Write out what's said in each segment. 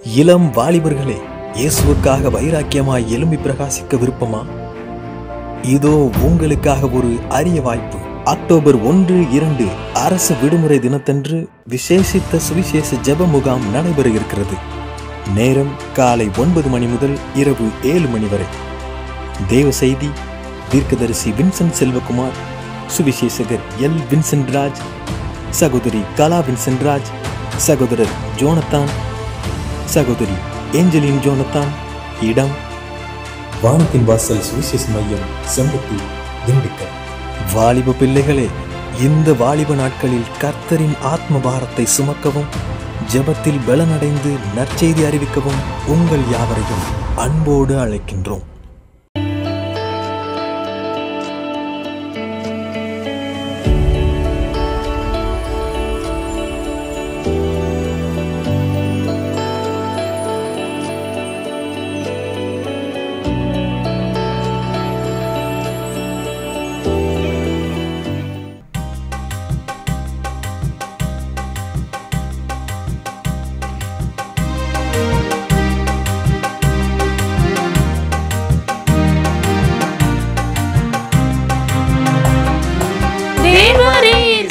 இளம் வாலிபர்களே, இயேசுவுக்காக வைராக்கியமாய் எழும்பி பிரகாசிக்க விருப்பமா? இதோ உங்களுக்காக ஒரு அரிய வாய்ப்பு. அக்டோபர் 1, 2 அரசு விடுமுறை தினத்தன்று விசேஷித்த சுவிசேஷ ஜெப முகாம் நடைபெற இருக்கிறது. நேரம் காலை 9 மணி முதல் இரவு 7 மணி வரை. தேவ செய்தி தீர்க்கதரிசி வின்சென்ட் செல்வகுமார், சுவிசேஷகர் எல். வின்சென்ட் ராஜ், சகோதரி கலா வின்சென்ட் ராஜ், சகோதரர் ஜோனத்தான், சகோதரி ஏஞ்சலின் ஜோனத்தான். இடம் வானத்தின் வாசல் சுவிசேஷ மையம், செம்பட்டி, திண்டுக்கல். வாலிப பிள்ளைகளே, இந்த வாலிப நாட்களில் கர்த்தரின் ஆத்ம பாரத்தை சுமக்கவும், ஜெபத்தில் பலனடைந்து நற்செய்தி அறிவிக்கவும் உங்கள் யாவரையும் அன்போடு அழைக்கின்றோம்.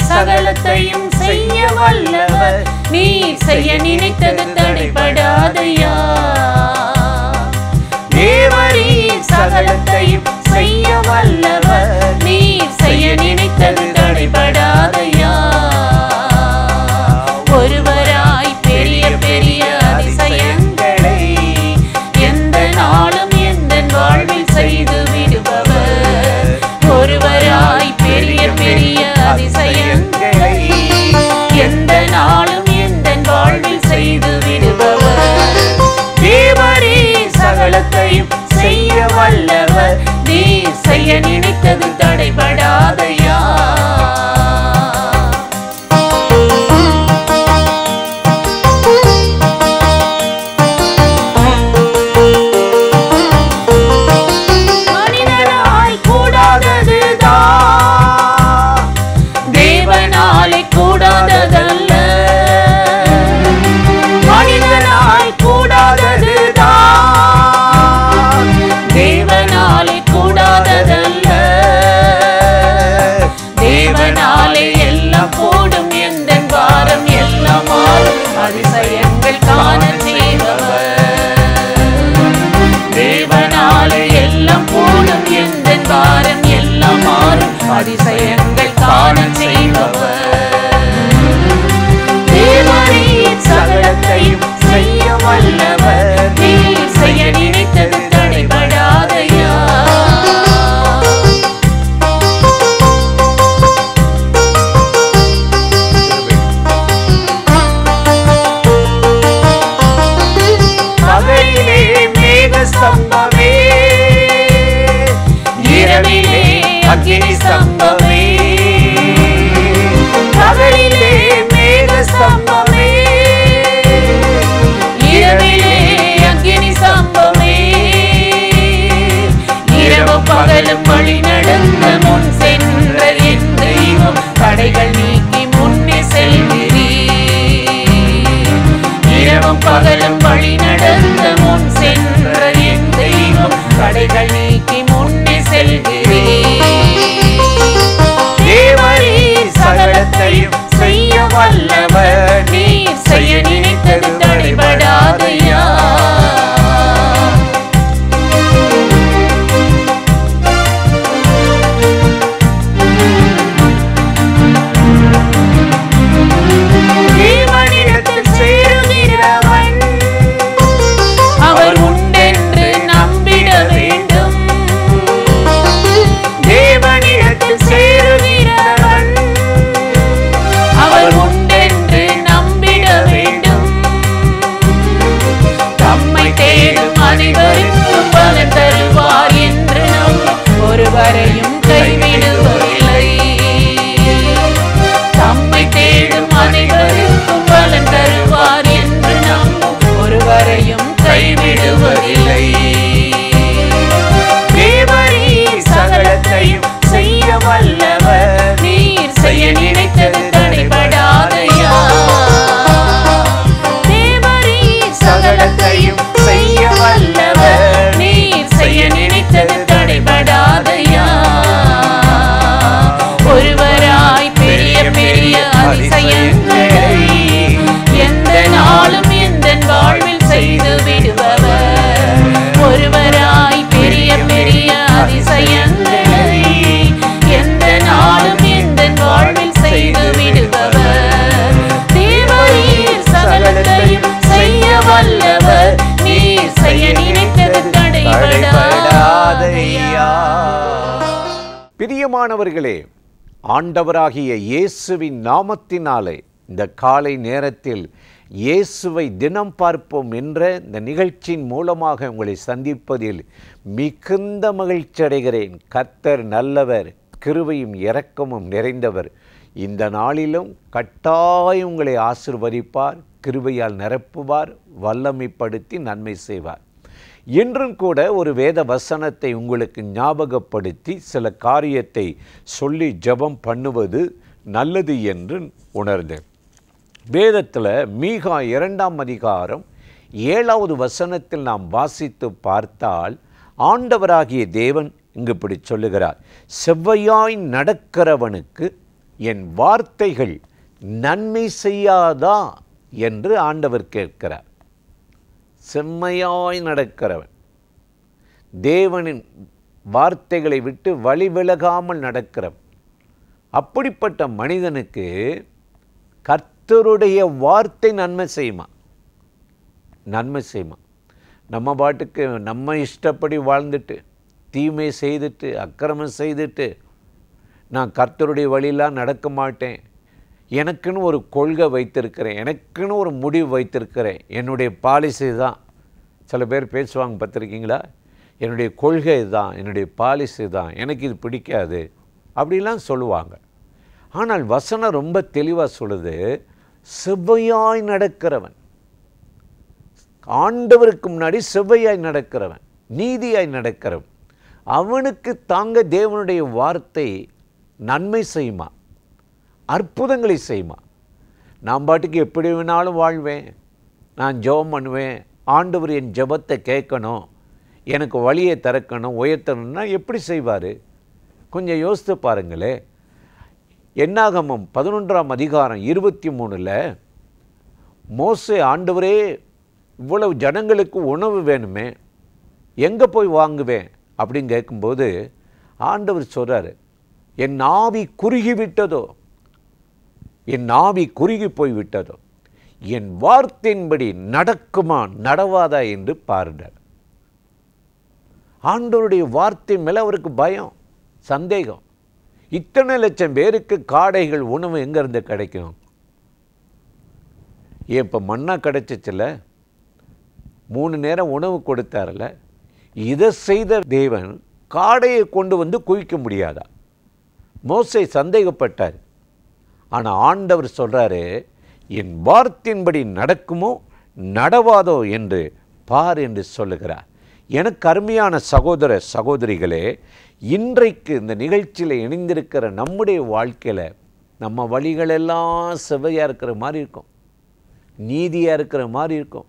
சகலத்தையும் செய்ய வல்லவர், நீர் செய்ய நினைத்தது தடைபடாதையா. தேவரீர் சகலத்தையும் செய்ய வல்லவர், நீர் செய்ய நினைத்தது தடைபடாதையா. ஒருவராய் பெரிய பெரிய அதிசயங்களை எந்த நாளும் எந்த வாழ்வில் செய்து விடுபவர். ஒருவராய் பெரிய பெரிய அதிசயங்களை எந்த நாளும் எந்த வாழ்வில் செய்து விடுபவர். தேவரே சகலத்தையும் செய்ய வல்லவர், நீர் செய்ய நினைத்தது தடைபடாதையா. மனிதனால் கூடாததுதான் தேவனாலே கூடாததல்ல. மனிதனால் கூடாததுதான் தேவனாலே கூடாததல்ல. தேவனாலே எல்லாம் கூடும், எந்த வாரம் எல்லாம் மாறும், அதிசயங்கள் காண செய்பவர். தேவனாலே எல்லாம் கூடும், எந்த வாரம் எல்லாம் மாறும், அதிசயங்கள் காண செய்பவர். தேவரீர் சகலத்தையும் செய்ய வல்லவர், நீர் செய்ய நினைத்தது தடைபடாதையா. பகலிலே மேக ஸ்தம்பமே, இரவிலே அக்கினி ஸ்தம்பமே. பகலிலே மேக ஸ்தம்பமே, இரவிலே அக்கினி ஸ்தம்பமே. இரவும் பகலும் வழி நடந்த முன் சென்ற என் தெய்வம், தடைகள் நீக்கி முன்னே செல்கிறீர். இரவும் பகலும் வழி நடந்த முன் சென்ற என் தெய்வம், தடைகள் நீக்கி முன்னே செல்கிறீர். தேவரீர் சகலத்தையும் செய்ய வல்லவர், நீர் செய்ய நினைத்தது தடைபடாதையா. தேவனிடத்தில் சேருகிறவன் அவர் உண்டென்று நம்பிட வேண்டும். தேவனிடத்தில் சேருகிறவன் அவர் உண்டென்று நம்பிட வேண்டும். தம்மை தேடும் அனைவருக்கும் பலன் தருவார் என்று நம்பும் ஒருவரையும் கைவிடுவதில்லை. தம்மை தேடும் அனைவருக்கும் பலன் தருவார் என்று நம்பும் ஒருவரையும் கைவிடுவதில்லை. தேவரீர் சகலத்தையும் செய்ய வல்லவர், நீர் செய்ய நினைத்தது தடைபடாதையா. தேவரீர் சகல தடைபடாதையா. பிரியமானவர்களே, ஆண்டவராகிய இயேசுவின் நாமத்தினாலே இந்த காலை நேரத்தில் இயேசுவை தினம் பார்ப்போம் என்ற இந்த நிகழ்ச்சியின் மூலமாக உங்களை சந்திப்பதில் மிகுந்த மகிழ்ச்சி அடைகிறேன். கர்த்தர் நல்லவர், கிருபையும் இரக்கமும் நிறைந்தவர். இந்த நாளிலும் கட்டாயம் உங்களை ஆசீர்வதிப்பார், கிருபையால் நிரப்புவார், வல்லமைப்படுத்தி நன்மை செய்வார். இன்றும் கூட ஒரு வேத வசனத்தை உங்களுக்கு ஞாபகப்படுத்தி சில காரியத்தை சொல்லி ஜெபம் பண்ணுவது நல்லது என்று உணர்ந்தேன். வேதத்தில் மீகா 2ஆம் அதிகாரம் 7வது வசனத்தில் நாம் வாசித்து பார்த்தால் ஆண்டவராகிய தேவன் இங்கு இப்படி சொல்லுகிறார், செவ்வையாய் நடக்கிறவனுக்கு என் வார்த்தைகள் நன்மை செய்யாதா என்று ஆண்டவர் கேட்கிறார். செம்மையாய் நடக்கிறவன், தேவனின் வார்த்தைகளை விட்டு வழி விலகாமல் நடக்கிறவன், அப்படிப்பட்ட மனிதனுக்கு கர்த்தருடைய வார்த்தை நன்மை செய்யுமா? நன்மை செய்யுமா? நம்ம பாட்டுக்கு நம்ம இஷ்டப்படி வாழ்ந்துட்டு, தீமை செய்துட்டு, அக்கிரமம் செய்துட்டு, நான் கர்த்தருடைய வழியெல்லாம் நடக்க மாட்டேன், எனக்குன்னு ஒரு கொள்கை வைத்திருக்கிறேன், எனக்குன்னு ஒரு முடிவு வைத்திருக்கிறேன், என்னுடைய பாலிசி தான். சில பேர் பேசுவாங்க பார்த்துருக்கீங்களா, என்னுடைய கொள்கை தான், என்னுடைய பாலிசி தான், எனக்கு இது பிடிக்காது அப்படிலாம் சொல்லுவாங்க. ஆனால் வசனம் ரொம்ப தெளிவாக சொல்லுது, செவ்வையாய் நடக்கிறவன், ஆண்டவருக்கு முன்னாடி செவ்வையாய் நடக்கிறவன், நீதியாய் நடக்கிறவன், அவனுக்கு தாங்க தேவனுடைய வார்த்தை நன்மை செய்யுமா, அற்புதங்களை செய்யுமா? நான் பாட்டுக்கு எப்படி வேணாலும் வாழ்வேன், நான் ஜெபம் பண்ணுவேன், ஆண்டவர் என் ஜெபத்தை கேட்கணும், எனக்கு வழியை திறக்கணும், உயர்த்தணும்னா எப்படி செய்வார்? கொஞ்சம் யோசித்து பாருங்களே. என்னாகமம் 11ஆம் அதிகாரம் 23ல் மோசே, ஆண்டவரே இவ்வளவு ஜனங்களுக்கு உணவு வேணுமே, எங்கே போய் வாங்குவேன் அப்படின்னு கேட்கும்போது ஆண்டவர் சொல்கிறார், என் ஆவி குறுகி விட்டதோ, என் ஆவி குறுகி போய் விட்டதோ, என் வார்த்தையின்படி நடக்குமா நடவாதா என்று பாருங்கள். ஆண்டவருடைய வார்த்தை மேலே அவருக்கு பயம், சந்தேகம். இத்தனை லட்சம் பேருக்கு காடைகள் உணவு எங்கேருந்து கிடைக்கும்? ஏன் இப்போ மன்னா கிடைச்சிச்சில்ல, 3 நேரம் உணவு கொடுத்தார்ல, இதை செய்த தேவன் காடையை கொண்டு வந்து குவிக்க முடியாதா? மோசே சந்தேகப்பட்டார். ஆனால் ஆண்டவர் சொல்கிறாரு, என் வார்த்தையின்படி நடக்குமோ நடவாதோ என்று பார் என்று சொல்லுகிறார். எனக்கு அருமையான சகோதர சகோதரிகளே, இன்றைக்கு இந்த நிகழ்ச்சியில் இணைந்திருக்கிற நம்முடைய வாழ்க்கையில் நம்ம வழிகளெல்லாம் செவ்வையாக இருக்கிற மாதிரி இருக்கும், நீதியாக இருக்கிற மாதிரி இருக்கும்.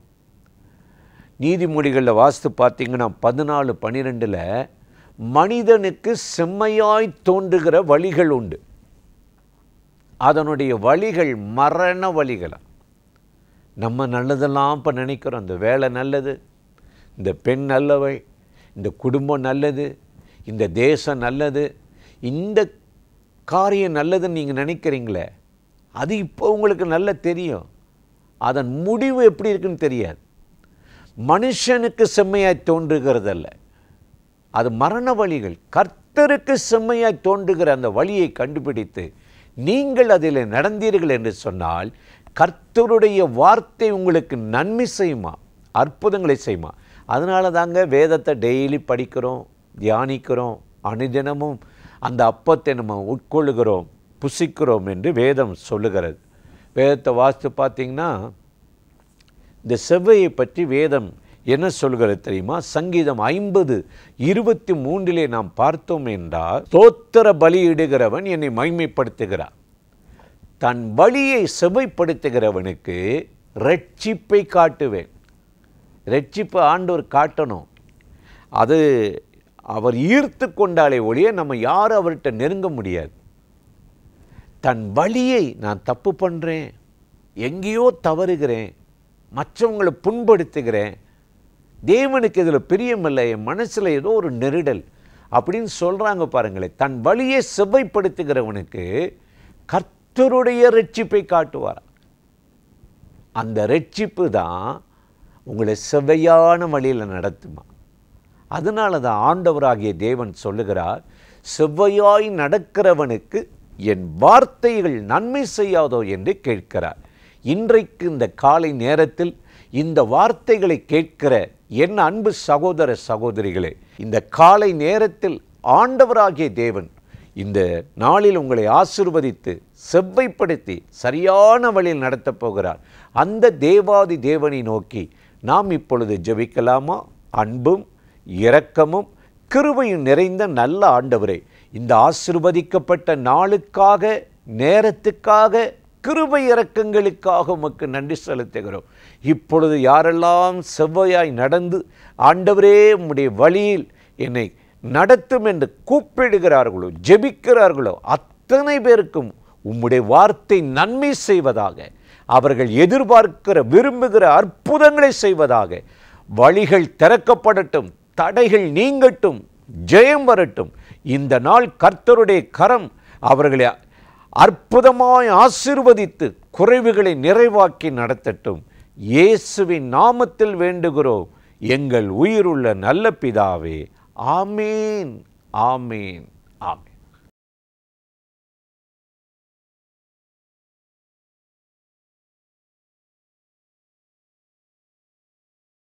நீதிமொழிகளில் வாசித்து பார்த்தீங்கன்னா 14:12 மனிதனுக்கு செம்மையாய் தோன்றுகிற வழிகள் உண்டு, அதனுடைய வழிகள் மரண வழிகளா. நம்ம நல்லதெல்லாம் இப்போ நினைக்கிறோம், இந்த வேலை நல்லது, இந்த பெண் நல்லவள், இந்த குடும்பம் நல்லது, இந்த தேசம் நல்லது, இந்த காரியம் நல்லதுன்னு நீங்கள் நினைக்கிறீங்களே, அது இப்போ உங்களுக்கு நல்லா தெரியும், அதன் முடிவு எப்படி இருக்குன்னு தெரியாது. மனுஷனுக்கு செம்மையாய் தோன்றுகிறதல்ல, அது மரண வழிகள். கர்த்தருக்கு செம்மையாய் தோன்றுகிற அந்த வழியை கண்டுபிடித்து நீங்கள் அதில் நடந்தீர்கள் என்று சொன்னால் கர்த்தருடைய வார்த்தை உங்களுக்கு நன்மை செய்யுமா, அற்புதங்களை செய்யுமா? அதனால தாங்க வேதத்தை டெய்லி படிக்கிறோம், தியானிக்கிறோம், அனுதினமும் அந்த அப்பத்தை நம்ம உட்கொள்ளுகிறோம், புசிக்கிறோம் என்று வேதம் சொல்லுகிறது. வேதத்தை வாசித்து பார்த்தீங்கன்னா இந்த செவ்வையை பற்றி வேதம் என்ன சொல்கிறது தெரியுமா? சங்கீதம் 50:23 நாம் பார்த்தோம் என்றால், ஸ்தோத்திர பலியிடுகிறவன் என்னை மகிமைப்படுத்துகிறார், தன் வழியை செவ்வைப்படுத்துகிறவனுக்கு இரட்சிப்பை காட்டுவேன். இரட்சிப்பு ஆண்டவர் காட்டணும், அது அவர் ஈர்த்து கொண்டாலே ஒழிய நம்ம யாரும் அவர்கிட்ட நெருங்க முடியாது. தன் வழியை, நான் தப்பு பண்ணுறேன், எங்கேயோ தவறுகிறேன், மற்றவங்களை புண்படுத்துகிறேன், தேவனுக்கு இதில் பிரியமில்லை, என் மனசில் ஏதோ ஒரு நெருடல் அப்படின்னு சொல்கிறாங்க பாருங்களேன். தன் வழியை செவ்வைப்படுத்துகிறவனுக்கு கர்த்தருடைய இரட்சிப்பை காட்டுவார். அந்த இரட்சிப்பு தான் உங்களை செவ்வையான வழியில் நடத்துமா. அதனால தான் ஆண்டவராகிய தேவன் சொல்லுகிறார், செவ்வையாய் நடக்கிறவனுக்கு என் வார்த்தைகள் நன்மை செய்யாதோ என்று கேட்கிறார். இன்றைக்கு இந்த காலை நேரத்தில் இந்த வார்த்தைகளை கேட்கிற என் அன்பு சகோதர சகோதரிகளே, இந்த காலை நேரத்தில் ஆண்டவராகிய தேவன் இந்த நாளில் உங்களை ஆசீர்வதித்து செவ்வைப்படுத்தி சரியான வழியில் நடத்தப் போகிறார். அந்த தேவாதி தேவனை நோக்கி நாம் இப்பொழுது ஜெபிக்கலாமா? அன்பும் இரக்கமும் கிருபையும் நிறைந்த நல்ல ஆண்டவரே, இந்த ஆசீர்வதிக்கப்பட்ட நாளுக்காக, நேரத்துக்காக, கிருபை இரக்கங்களுக்காக உமக்கு நன்றி செலுத்துகிறோம். இப்பொழுது யாரெல்லாம் செவ்வையாய் நடந்து ஆண்டவரே உம்முடைய வழியில் என்னை நடத்தும் என்று கூப்பிடுகிறார்களோ, ஜெபிக்கிறார்களோ, அத்தனை பேருக்கும் உம்முடைய வார்த்தை நன்மை செய்வதாக, அவர்கள் எதிர்பார்க்கிற விரும்புகிற அற்புதங்களை செய்வதாக. வழிகள் திறக்கப்படட்டும், தடைகள் நீங்கட்டும், ஜெயம் வரட்டும். இந்த நாள் கர்த்தருடைய கரம் அவர்களை அற்புதமாய் ஆசீர்வதித்து குறைவுகளை நிறைவாக்கி நடத்தட்டும். இயேசுவின் நாமத்தில் வேண்டுகிறோம் எங்கள் உயிருள்ள நல்ல பிதாவே. ஆமேன், ஆமேன், ஆமேன்.